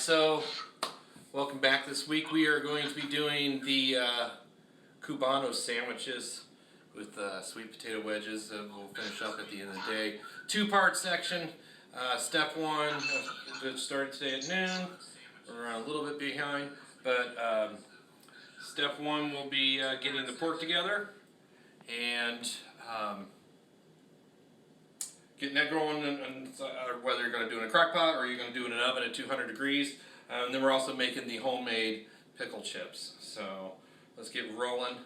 Alright, so welcome back. This week we are going to be doing the Cubano sandwiches with sweet potato wedges that we'll finish up at the end of the day. Two-part section. Step one, it started today at noon. We're a little bit behind, but step one will be getting the pork together and getting that going, and whether you're going to do it in a crock pot or you're going to do it in an oven at 200 degrees. And then we're also making the homemade pickle chips. So let's get rolling.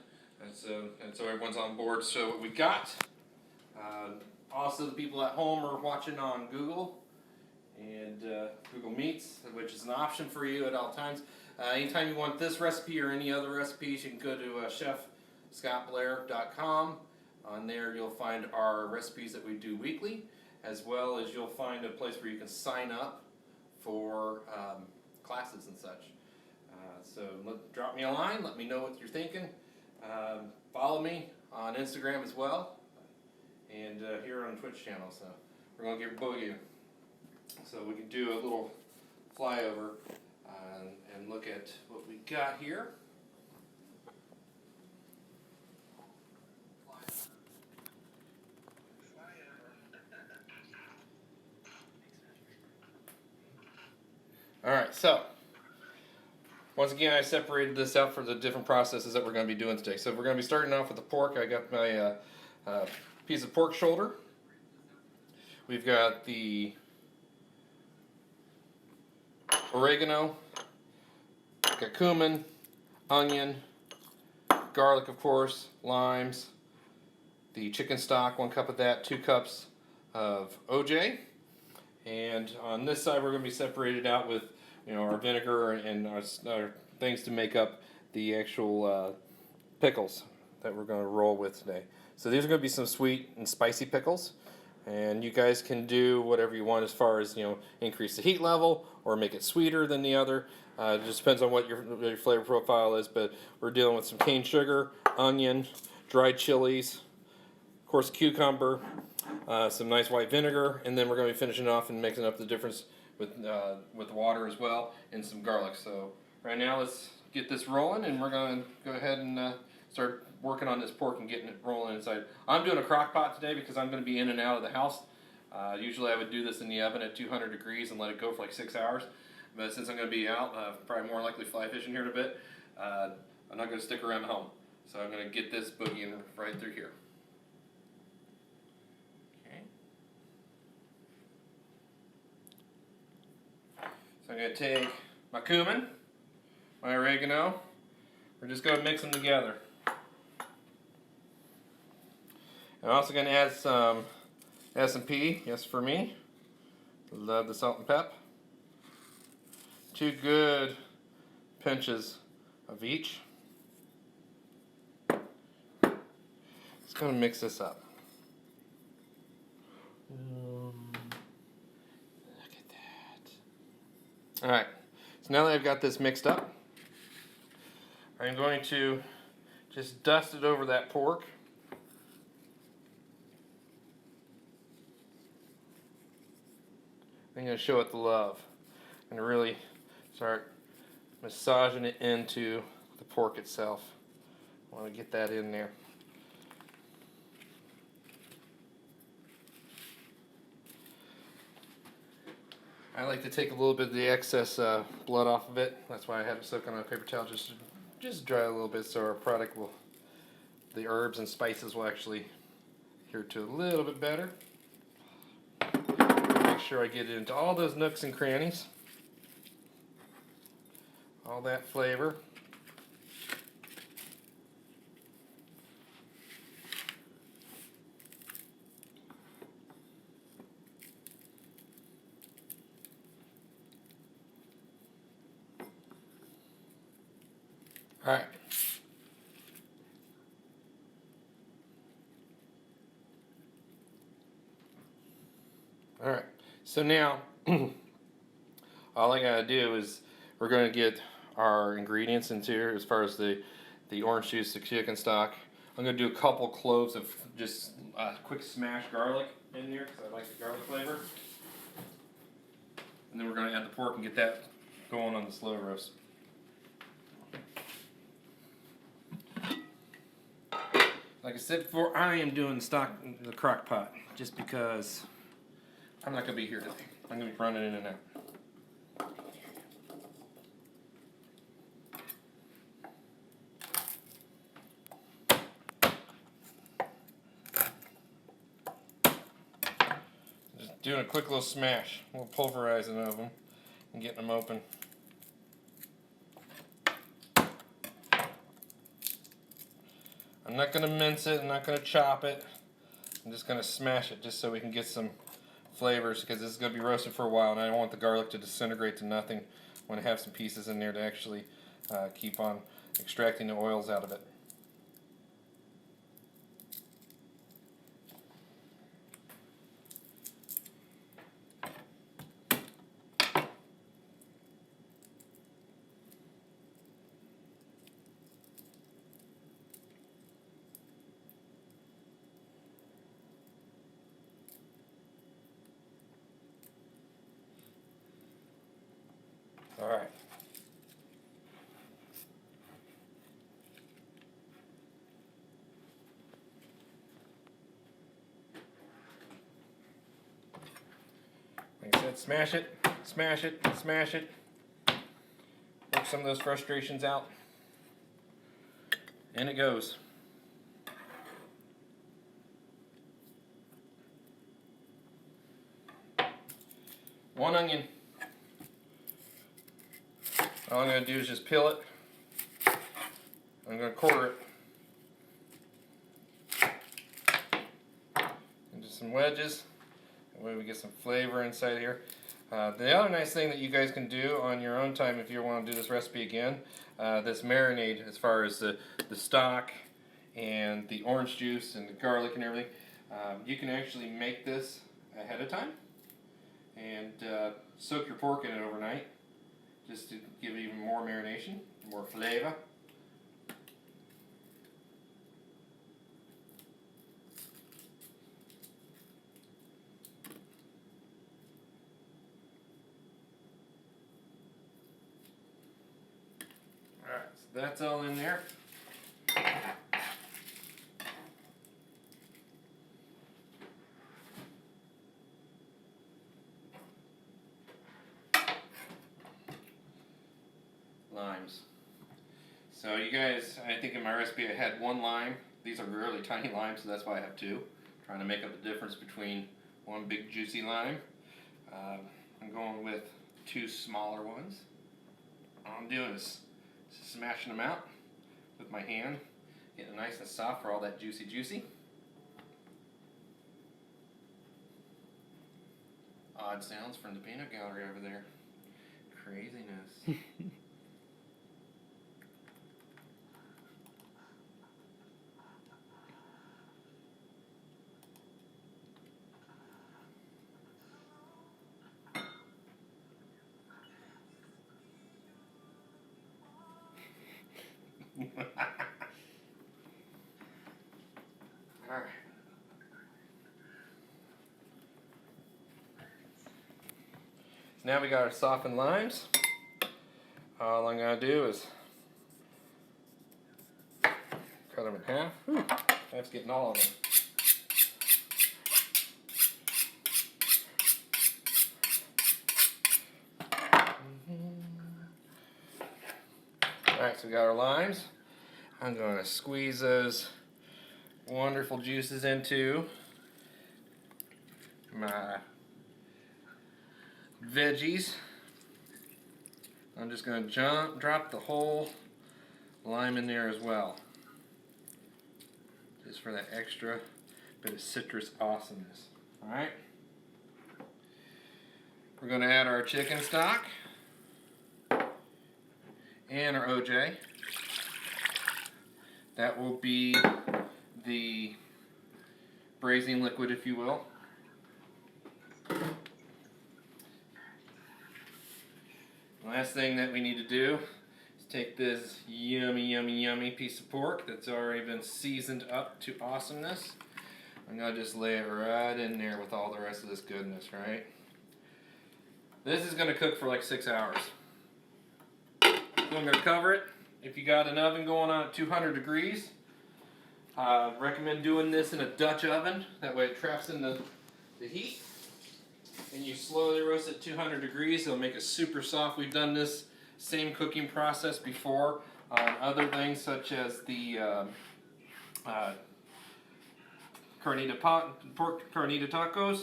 And so everyone's on board. So what we got, also the people at home are watching on Google and Google Meets, which is an option for you at all times. Anytime you want this recipe or any other recipes, you can go to chefscottblair.com. On there you'll find our recipes that we do weekly, as well as you'll find a place where you can sign up for classes and such. So drop me a line, let me know what you're thinking. Follow me on Instagram as well, and here on the Twitch channel. So we're going to get boogie. So we can do a little flyover and look at what we got here. Alright, so once again I separated this out for the different processes that we're going to be doing today. So we're going to be starting off with the pork. I got my piece of pork shoulder. We've got the oregano, got cumin, onion, garlic of course, limes, the chicken stock, 1 cup of that, 2 cups of OJ. And on this side we're going to be separated out with our vinegar and our things to make up the actual pickles that we're going to roll with today. So these are going to be some sweet and spicy pickles, and you guys can do whatever you want as far as increase the heat level or make it sweeter than the other. It just depends on what your flavor profile is, but we're dealing with some cane sugar, onion, dried chilies, of course cucumber, some nice white vinegar, and then we're going to be finishing off and mixing up the difference with water as well, and some garlic. So right now let's get this rolling, and we're going to go ahead and start working on this pork and getting it rolling inside. I'm doing a crock pot today because I'm going to be in and out of the house. Usually I would do this in the oven at 200 degrees and let it go for like 6 hours, but since I'm going to be out, probably more likely fly fishing here in a bit, I'm not going to stick around home. So I'm going to get this boogie right through here. So I'm going to take my cumin, my oregano, we're just going to mix them together. I'm also going to add some S&P, yes for me, love the salt and pep. 2 good pinches of each. Just going to mix this up. Alright, so now that I've got this mixed up, I'm going to just dust it over that pork. I'm going to show it the love and really start massaging it into the pork itself. I want to get that in there. I like to take a little bit of the excess blood off of it. That's why I have it soak on a paper towel just dry a little bit, so our product will, the herbs and spices will actually adhere to a little bit better. Make sure I get it into all those nooks and crannies, all that flavor. Alright. Alright, so now all I gotta do is we're going to get our ingredients into here as far as the orange juice, the chicken stock. I'm going to do a couple cloves of just quick smashed garlic in here because I like the garlic flavor. And then we're going to add the pork and get that going on the slow roast. Like I said before, I am doing the crock pot just because I'm not going to be here today. I'm going to be running in and out. Just doing a quick little smash, a little pulverizing of them and getting them open. I'm not going to mince it, I'm not going to chop it. I'm just going to smash it just so we can get some flavors, because this is going to be roasted for a while and I don't want the garlic to disintegrate to nothing. I want to have some pieces in there to actually keep on extracting the oils out of it. All right. Like I said, smash it, smash it, smash it. Work some of those frustrations out. And it goes. One onion. All I'm going to do is just peel it. I'm going to quarter it into some wedges. That way we get some flavor inside here. The other nice thing that you guys can do on your own time, if you want to do this recipe again, this marinade, as far as the stock and the orange juice and the garlic and everything, you can actually make this ahead of time and soak your pork in it overnight, just to give even more marination, more flavor. Alright, so that's all in there. Limes. So you guys, I think in my recipe I had one lime. These are really tiny limes, so that's why I have two. Trying to make up the difference between one big juicy lime. I'm going with two smaller ones. All I'm doing is smashing them out with my hand, getting it nice and soft for all that juicy. Odd sounds from the peanut gallery over there. Craziness. Alright. Now we got our softened limes. All I'm going to do is cut them in half. Whew, that's getting all of them. Alright, so we got our limes. I'm going to squeeze those wonderful juices into my veggies. I'm just going to drop the whole lime in there as well, just for that extra bit of citrus awesomeness. Alright, we're going to add our chicken stock and our OJ. That will be the braising liquid, if you will. Last thing that we need to do is take this yummy piece of pork that's already been seasoned up to awesomeness. I'm going to just lay it right in there with all the rest of this goodness, right? This is going to cook for like 6 hours. I'm going to cover it. If you got an oven going on at 200 degrees, recommend doing this in a Dutch oven. That way it traps in the heat. And you slowly roast it at 200 degrees. It'll make it super soft. We've done this same cooking process before on other things such as the pork carnita tacos.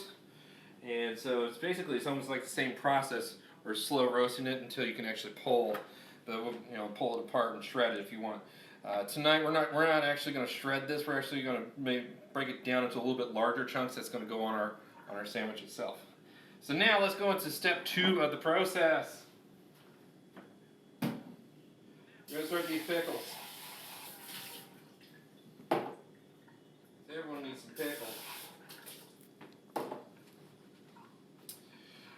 And so it's basically almost like the same process. We're slow roasting it until you can actually pull it apart and shred it if you want. Tonight we're not actually going to shred this. We're actually going to break it down into a little bit larger chunks that's going to go on our sandwich itself. So now let's go into step 2 of the process. We're going to start these pickles. Everyone needs some pickles.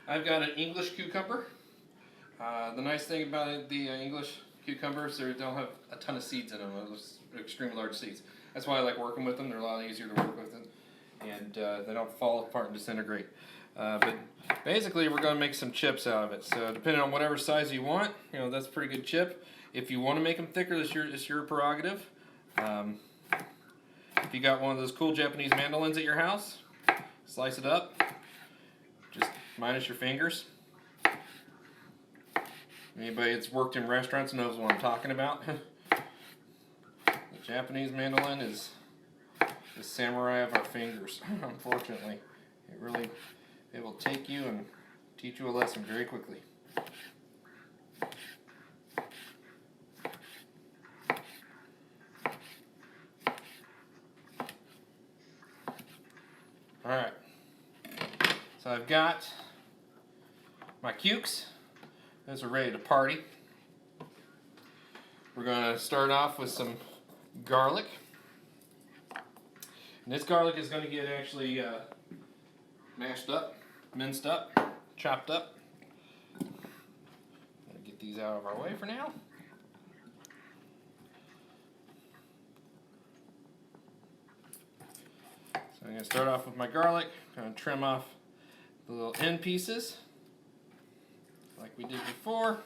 I've got an English cucumber. The nice thing about the English cucumbers, they don't have a ton of seeds in them. Those extremely large seeds. That's why I like working with them. They're a lot easier to work with them, and they don't fall apart and disintegrate. But basically, we're going to make some chips out of it. So depending on whatever size you want, that's a pretty good chip. If you want to make them thicker, it's your prerogative. If you got one of those cool Japanese mandolins at your house, slice it up, just minus your fingers. Anybody that's worked in restaurants knows what I'm talking about. The Japanese mandolin is the samurai of our fingers, unfortunately. It will take you and teach you a lesson very quickly. Alright, so I've got my cukes. Those are ready to party. We're going to start off with some garlic. And this garlic is going to get actually mashed up, minced up, chopped up. I'm going to get these out of our way for now. So I'm going to start off with my garlic. I'm going to trim off the little end pieces like we did before.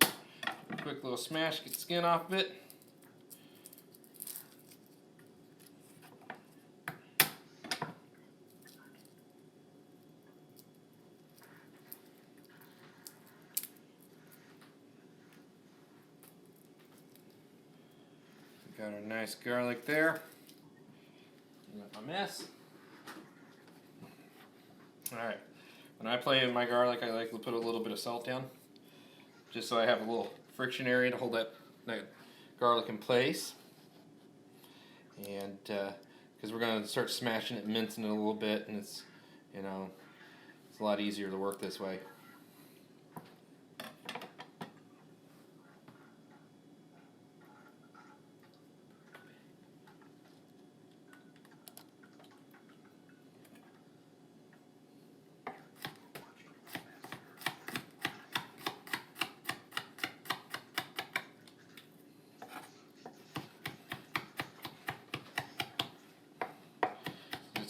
A quick little smash, get the skin off of it. Got our nice garlic there. Got my mess. Alright, when I play with my garlic, I like to put a little bit of salt down, just so I have a little friction area to hold that garlic in place. And because we're going to start smashing it, mincing it a little bit, and it's a lot easier to work this way.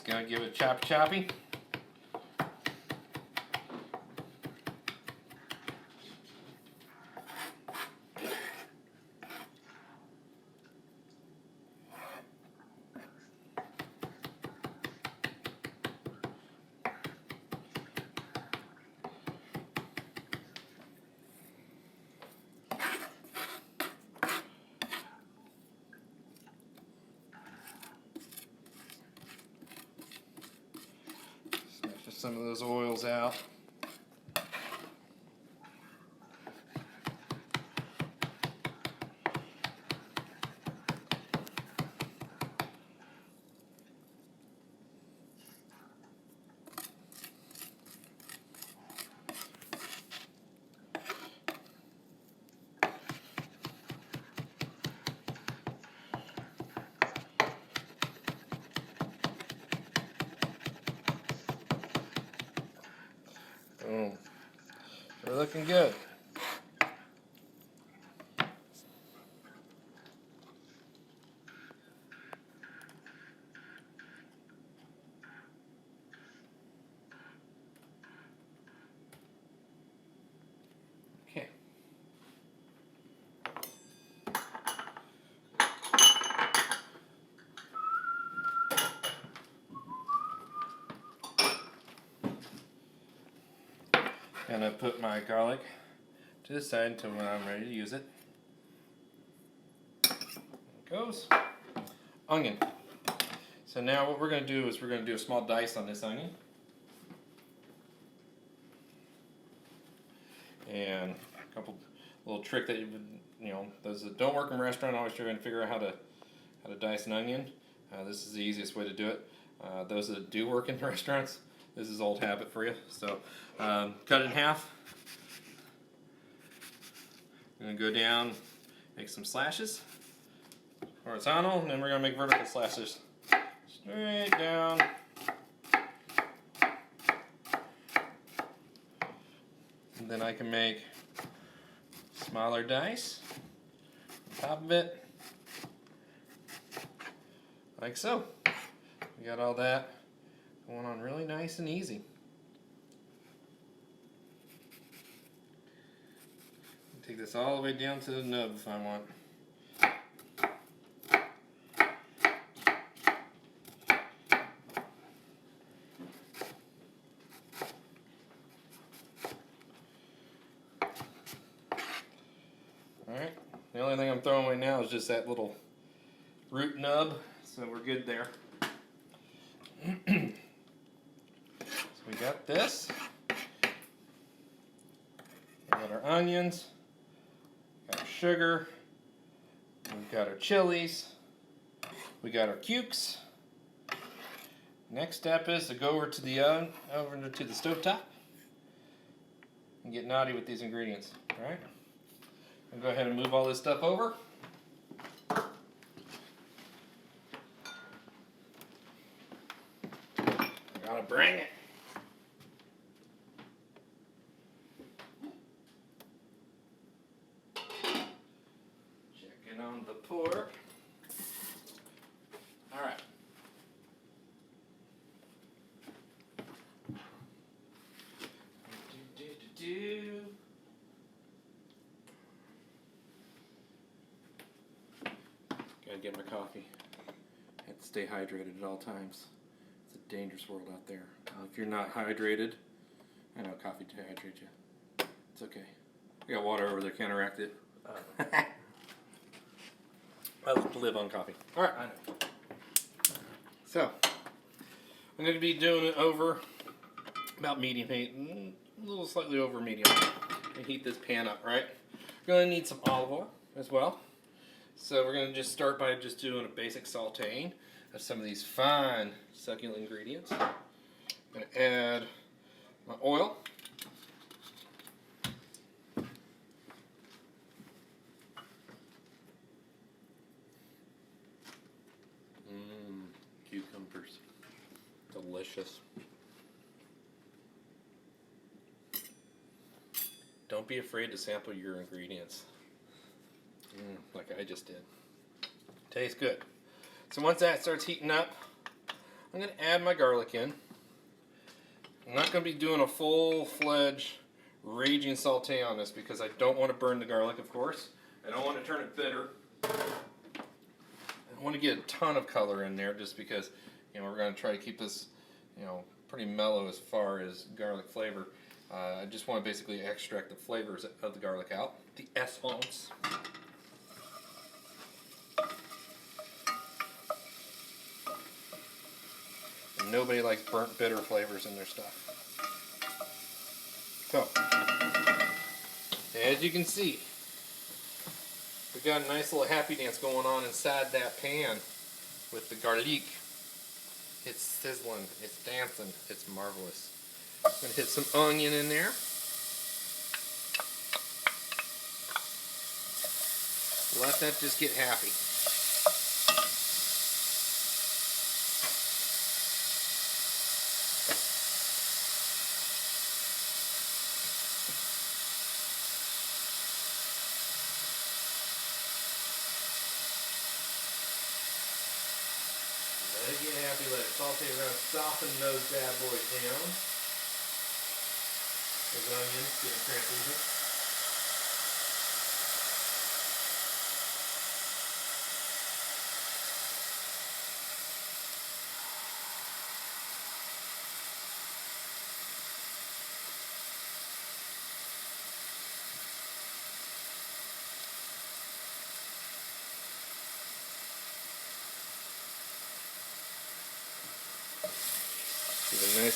Gonna give it a choppy. Some of those oils out. Boom. They're looking good. Okay. Gonna put my garlic to the side until when I'm ready to use it. There it goes. Onion. So now what we're gonna do is we're gonna do a small dice on this onion. And a couple little trick that you would, those that don't work in a restaurant always trying to figure out how to dice an onion. This is the easiest way to do it. Those that do work in restaurants, this is old habit for you. So cut it in half. I'm gonna go down, make some slashes, horizontal, and then we're gonna make vertical slashes, straight down. And then I can make smaller dice on top of it, like so. We got all that going on really nice and easy. Take this all the way down to the nub if I want. Alright, the only thing I'm throwing away now is just that little root nub, so we're good there. So we got this. We got our onions. Got our sugar, we've got our chilies, we got our cukes. Next step is to go over to the oven, over to the stovetop, and get naughty with these ingredients. All right, I'll go ahead and move all this stuff over. Gotta bring it. On the pork. All right. Gotta get my coffee. Have to stay hydrated at all times. It's a dangerous world out there. If you're not hydrated, I know coffee dehydrates you. It's okay. I got water over there, counteract it. I like to live on coffee. All right, I know. So, I'm going to be doing it over about medium heat, a little slightly over medium. And heat this pan up, right? We're going to need some olive oil as well. So we're going to just start by just doing a basic sauteing of some of these fine succulent ingredients. I'm going to add my oil. Cucumbers. Delicious. Don't be afraid to sample your ingredients. Like I just did. Tastes good. So once that starts heating up, I'm going to add my garlic in. I'm not going to be doing a full-fledged raging saute on this because I don't want to burn the garlic, of course. I don't want to turn it bitter. I want to get a ton of color in there just because, we're going to try to keep this, pretty mellow as far as garlic flavor. I just want to basically extract the flavors of the garlic out, the essence. And nobody likes burnt, bitter flavors in their stuff. So, as you can see, we got a nice little happy dance going on inside that pan with the garlic. It's sizzling, it's dancing, it's marvelous. I'm going to hit some onion in there. Let that just get happy. Let it get happy, let it saute around, soften those bad boys down. Those onions getting translucent.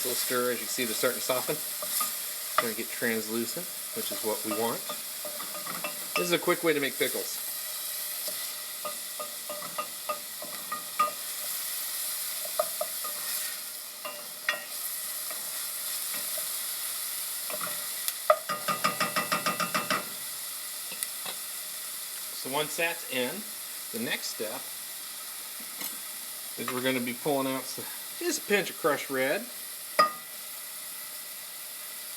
Nice little stir. As you see, they're starting to soften. Going to get translucent, which is what we want. This is a quick way to make pickles. So once that's in, the next step is we're going to be pulling out just a pinch of crushed red.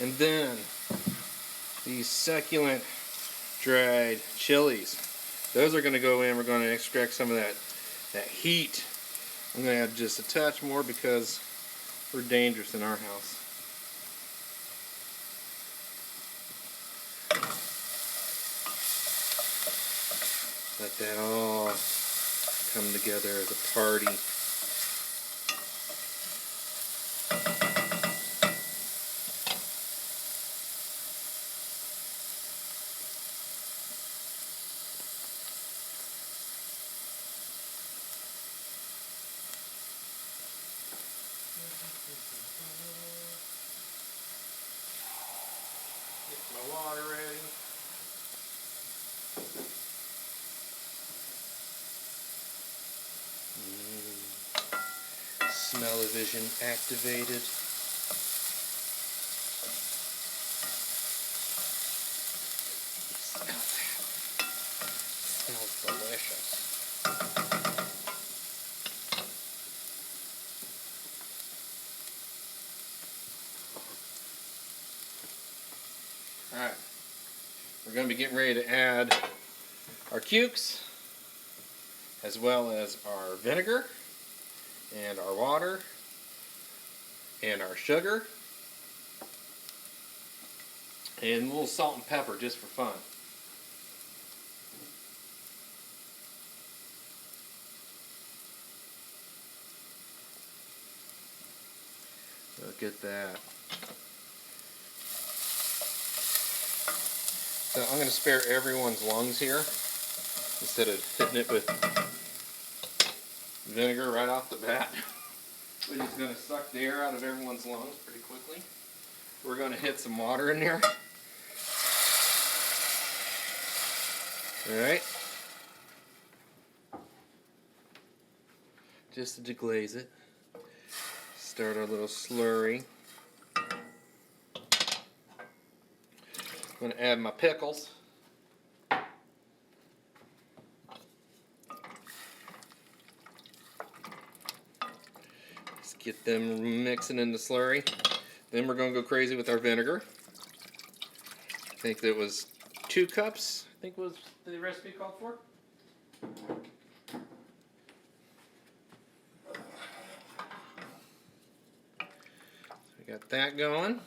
And then these succulent dried chilies. Those are going to go in. We're going to extract some of that heat. I'm going to add just a touch more because we're dangerous in our house. Let that all come together as a party. Get my water ready. Smell-o-vision activated. Smell that. Smells delicious. Alright, we're going to be getting ready to add our cukes, as well as our vinegar, and our water, and our sugar, and a little salt and pepper just for fun. Look at that. So I'm going to spare everyone's lungs here, instead of hitting it with vinegar right off the bat, which is going to suck the air out of everyone's lungs pretty quickly. We're going to hit some water in there. Alright. Just to deglaze it. Start our little slurry. I'm going to add my pickles. Just get them mixing in the slurry. Then we're going to go crazy with our vinegar. I think that was 2 cups, I think was the recipe called for. So we got that going.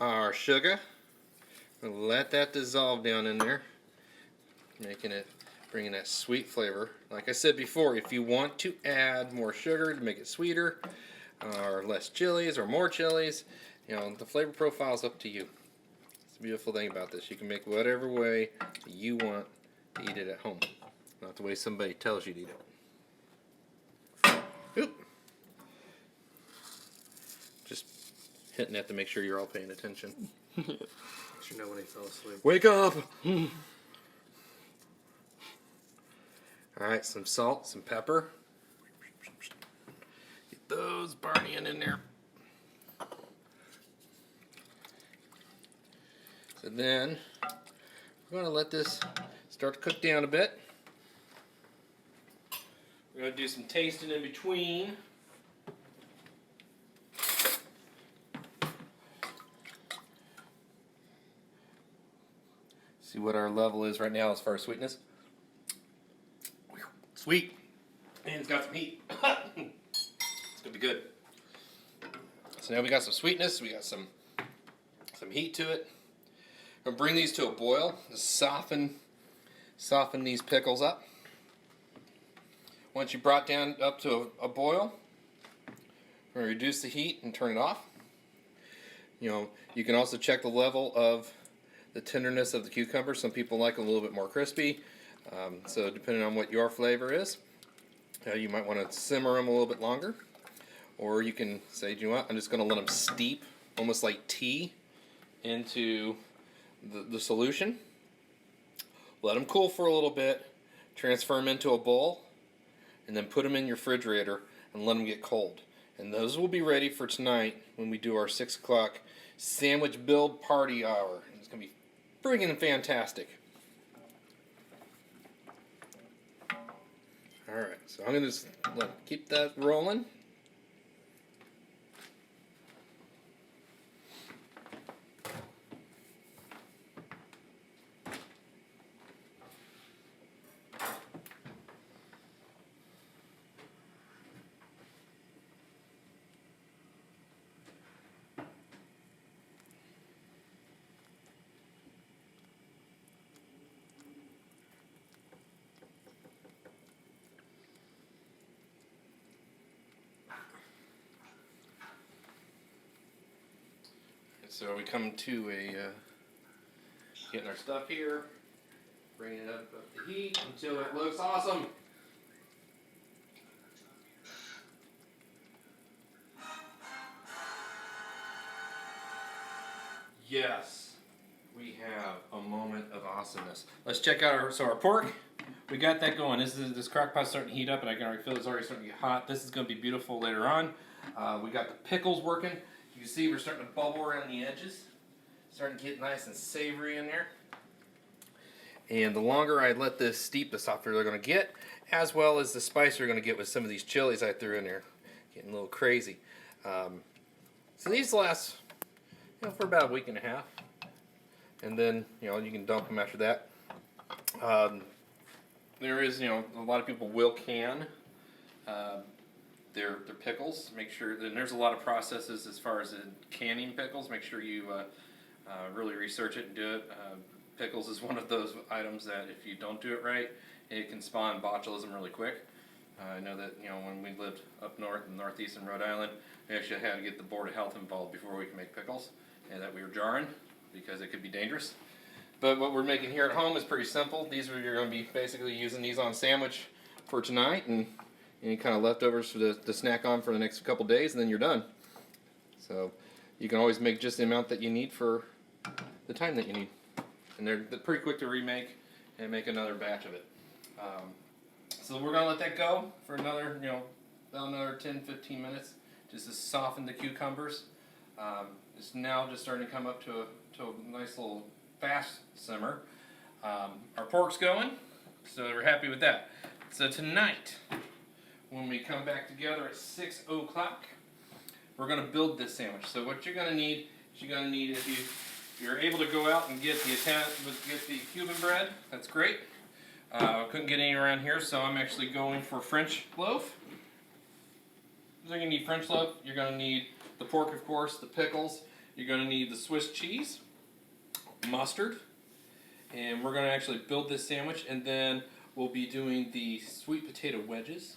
Our sugar, we'll let that dissolve down in there, bringing that sweet flavor. Like I said before, if you want to add more sugar to make it sweeter, or less chilies, or more chilies, you know, the flavor profile is up to you. It's the beautiful thing about this. You can make whatever way you want to eat it at home, not the way somebody tells you to eat it. Oop. Just hitting that to make sure you're all paying attention. Should know when he fell asleep. Wake up! Alright, some salt, some pepper. Get those burning in there. So then, we're going to let this start to cook down a bit. We're going to do some tasting in between. See what our level is right now as far as sweetness. Sweet. And it's got some heat. It's going to be good. So now we got some sweetness. We got some heat to it. I'm going to bring these to a boil. Just soften these pickles up. Once you brought down up to a boil, we're going to reduce the heat and turn it off. You know, you can also check the level of the tenderness of the cucumber. Some people like a little bit more crispy. So depending on what your flavor is. You might want to simmer them a little bit longer, or you can say, do you know what, I'm just going to let them steep, almost like tea, into the solution. Let them cool for a little bit, transfer them into a bowl, and then put them in your refrigerator and let them get cold. And those will be ready for tonight when we do our 6 o'clock sandwich build party hour. And it's going to be friggin' fantastic. Alright, so I'm going to just keep that rolling. So we come to getting our stuff here, bringing it up the heat until it looks awesome. Yes, we have a moment of awesomeness. Let's check out our pork. We got that going. This crock pot's starting to heat up, and I can already feel it's already starting to get hot. This is going to be beautiful later on. We got the pickles working. You can see we're starting to bubble around the edges. Starting to get nice and savory in there. And the longer I let this steep, the softer they're going to get, as well as the spice they're going to get with some of these chilies I threw in there. Getting a little crazy. So these last for about a week and a half. And then, you can dump them after that. There is, a lot of people will can their pickles. Make sure, and there's a lot of processes as far as canning pickles. Make sure you really research it and do it. Pickles is one of those items that if you don't do it right, it can spawn botulism really quick. I know that, when we lived up north in northeast in Rhode Island, we actually had to get the Board of Health involved before we could make pickles, and that we were jarring because it could be dangerous. But what we're making here at home is pretty simple. You're going to be basically using these on sandwich for tonight, and any kind of leftovers for to snack on for the next couple days, and then you're done. So you can always make just the amount that you need for the time that you need. And they're pretty quick to remake and make another batch of it. So we're going to let that go for another, about another 10-15 minutes, just to soften the cucumbers. It's now just starting to come up to a nice little fast simmer. Our pork's going, so we're happy with that. So tonight, when we come back together at 6 o'clock, we're going to build this sandwich. So what you're going to need is if you're able to go out and get the Cuban bread, that's great. Couldn't get any around here, so I'm actually going for French loaf. So you're going to need French loaf. You're going to need the pork, of course, the pickles. You're going to need the Swiss cheese, mustard, and we're going to actually build this sandwich, and then we'll be doing the sweet potato wedges.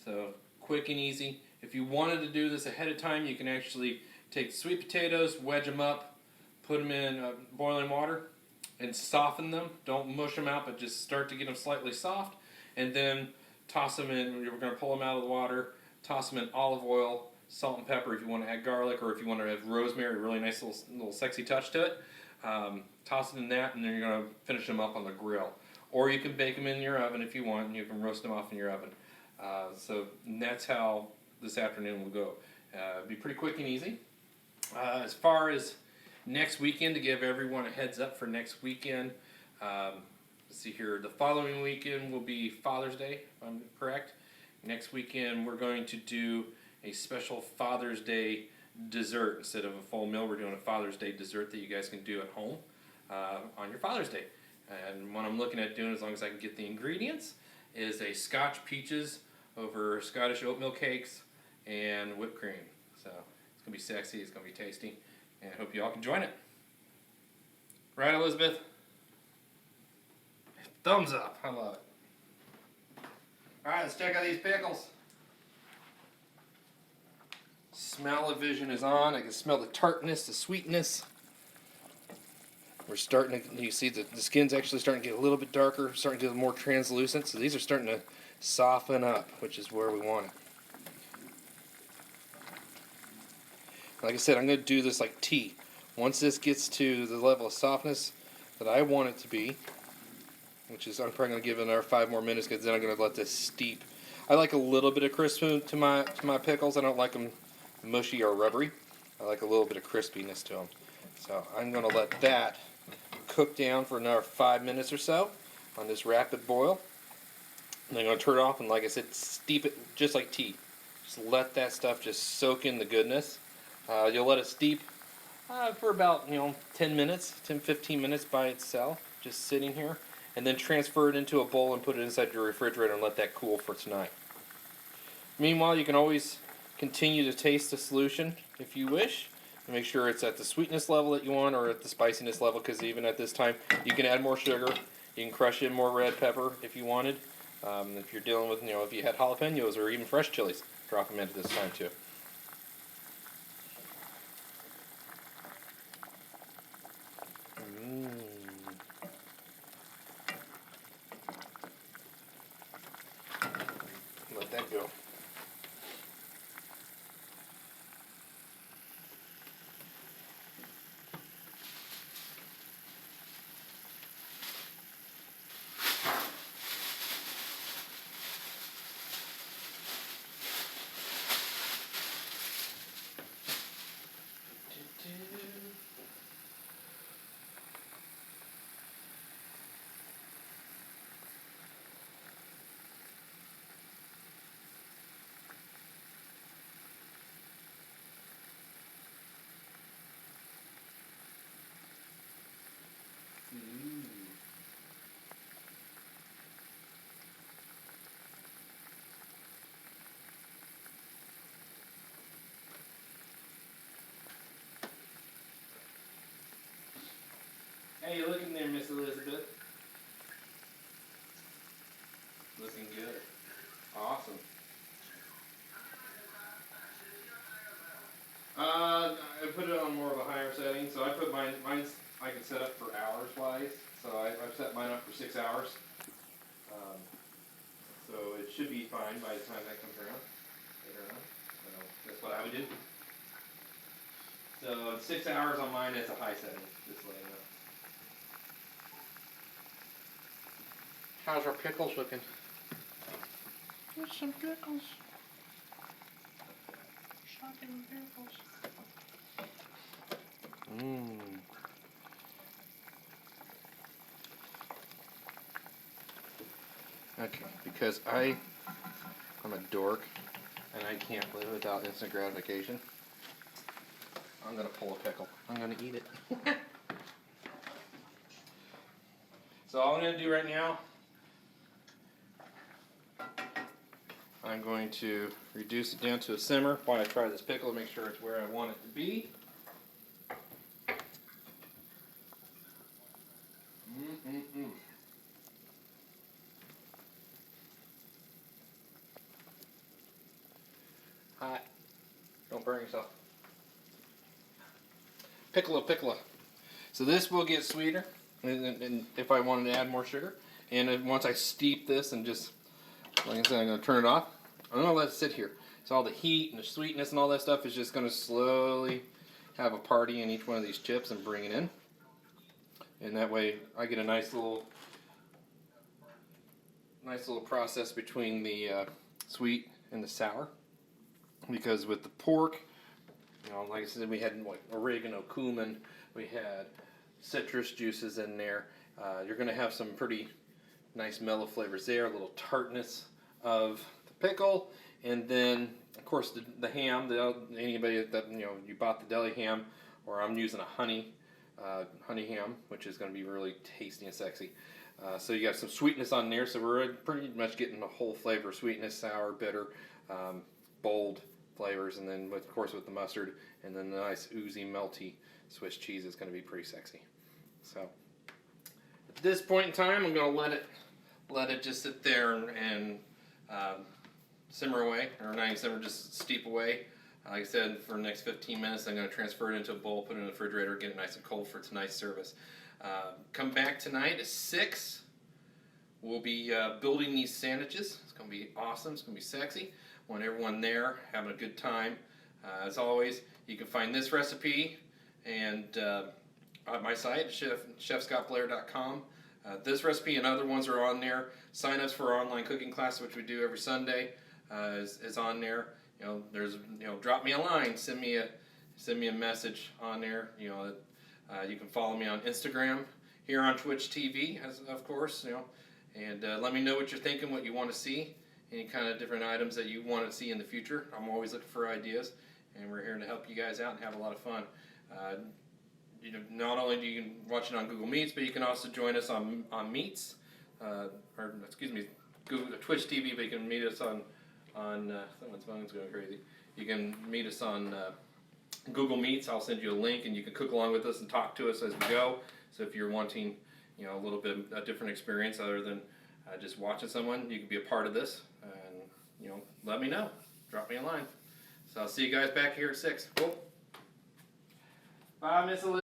So quick and easy. If you wanted to do this ahead of time, you can actually take sweet potatoes, wedge them up, put them in boiling water, and soften them. Don't mush them out, but just start to get them slightly soft, and then toss them in. We're going to pull them out of the water, toss them in olive oil, salt and pepper if you want to add garlic, or if you want to have rosemary, a really nice little sexy touch to it. Toss it in that, and then you're going to finish them up on the grill. Or you can bake them in your oven if you want, and you can roast them off in your oven. So that's how this afternoon will go. It'll be pretty quick and easy. As far as next weekend, to give everyone a heads up for next weekend, let's see here, the following weekend will be Father's Day, if I'm correct. Next weekend we're going to do a special Father's Day dessert. Instead of a full meal, we're doing a Father's Day dessert that you guys can do at home on your Father's Day. And what I'm looking at doing, as long as I can get the ingredients, is a Scotch peaches over Scottish oatmeal cakes and whipped cream. So it's going to be sexy, it's going to be tasty, and I hope you all can join it. Right, Elizabeth? Thumbs up, I love it. Alright, let's check out these pickles. Smell-o-vision is on. I can smell the tartness, the sweetness. We're starting to, you see the skin's actually starting to get a little bit darker, starting to get more translucent. So these are starting to soften up, which is where we want it. Like I said, I'm going to do this like tea. Once this gets to the level of softness that I want it to be, which is, I'm probably going to give it another 5 more minutes, because then I'm going to let this steep. I like a little bit of crisp to my pickles. I don't like them mushy or rubbery. I like a little bit of crispiness to them. So I'm going to let that cook down for another 5 minutes or so on this rapid boil. And I'm going to turn it off and, like I said, steep it just like tea. Just let that stuff just soak in the goodness. You'll let it steep for about 10 minutes, 10-15 minutes by itself, just sitting here, and then transfer it into a bowl and put it inside your refrigerator and let that cool for tonight. Meanwhile, you can always continue to taste the solution if you wish, and make sure it's at the sweetness level that you want or at the spiciness level, because even at this time you can add more sugar, you can crush in more red pepper if you wanted. If you're dealing with, if you had jalapenos or even fresh chilies, drop them into this time too. Let that go. Hey, you looking there, Miss Elizabeth? Looking good. Awesome. I put it on more of a higher setting, so I put mine's I can set up for hours wise. So I've set mine up for 6 hours. So it should be fine by the time that comes around. Later on. So that's what I would do. So 6 hours on mine is a high setting, just letting you know. How's our pickles looking? There's some pickles. Shocking pickles. Okay, because I'm a dork and I can't live without instant gratification, I'm gonna pull a pickle. I'm gonna eat it. So all I'm gonna do right now, I'm going to reduce it down to a simmer while I try this pickle to make sure it's where I want it to be. Hot. Don't burn yourself. Pickle. So this will get sweeter, and if I wanted to add more sugar, and once I steep this and just, like I said, I'm going to turn it off. I'm going to let it sit here. So all the heat and the sweetness and all that stuff is just going to slowly have a party in each one of these chips and bring it in. And that way I get a nice little process between the sweet and the sour. Because with the pork, like I said, we had like oregano, cumin, we had citrus juices in there. You're going to have some pretty nice mellow flavors there, a little tartness of the pickle, and then of course the ham. Anybody that you bought the deli ham, or I'm using a honey ham, which is going to be really tasty and sexy. So you got some sweetness on there, so we're pretty much getting the whole flavor: sweetness, sour, bitter, bold flavors, and then of course with the mustard, and then the nice oozy melty Swiss cheese is going to be pretty sexy. So at this point in time, I'm going to let it just sit there and simmer away, or not even simmer, just steep away. Like I said, for the next 15 minutes, I'm going to transfer it into a bowl, put it in the refrigerator, get it nice and cold for tonight's service. Come back tonight at 6 we'll be building these sandwiches. It's going to be awesome. It's going to be sexy. Want everyone there having a good time. As always, you can find this recipe and on my site, chefscottblair.com. This recipe and other ones are on there. Sign-ups for our online cooking class, which we do every Sunday, is on there. Drop me a line, send me a message on there. You can follow me on Instagram, here on Twitch TV, of course. And let me know what you're thinking, what you want to see, any kind of different items that you want to see in the future. I'm always looking for ideas, and we're here to help you guys out and have a lot of fun. Not only do you can watch it on Google Meets, but you can also join us on Meets, Google Twitch TV. But you can meet us on someone's phone's going crazy. You can meet us on Google Meets. I'll send you a link, and you can cook along with us and talk to us as we go. So if you're wanting, a little bit a different experience other than just watching someone, you can be a part of this, and let me know. Drop me a line. So I'll see you guys back here at 6. Cool. Bye, Miss Elizabeth.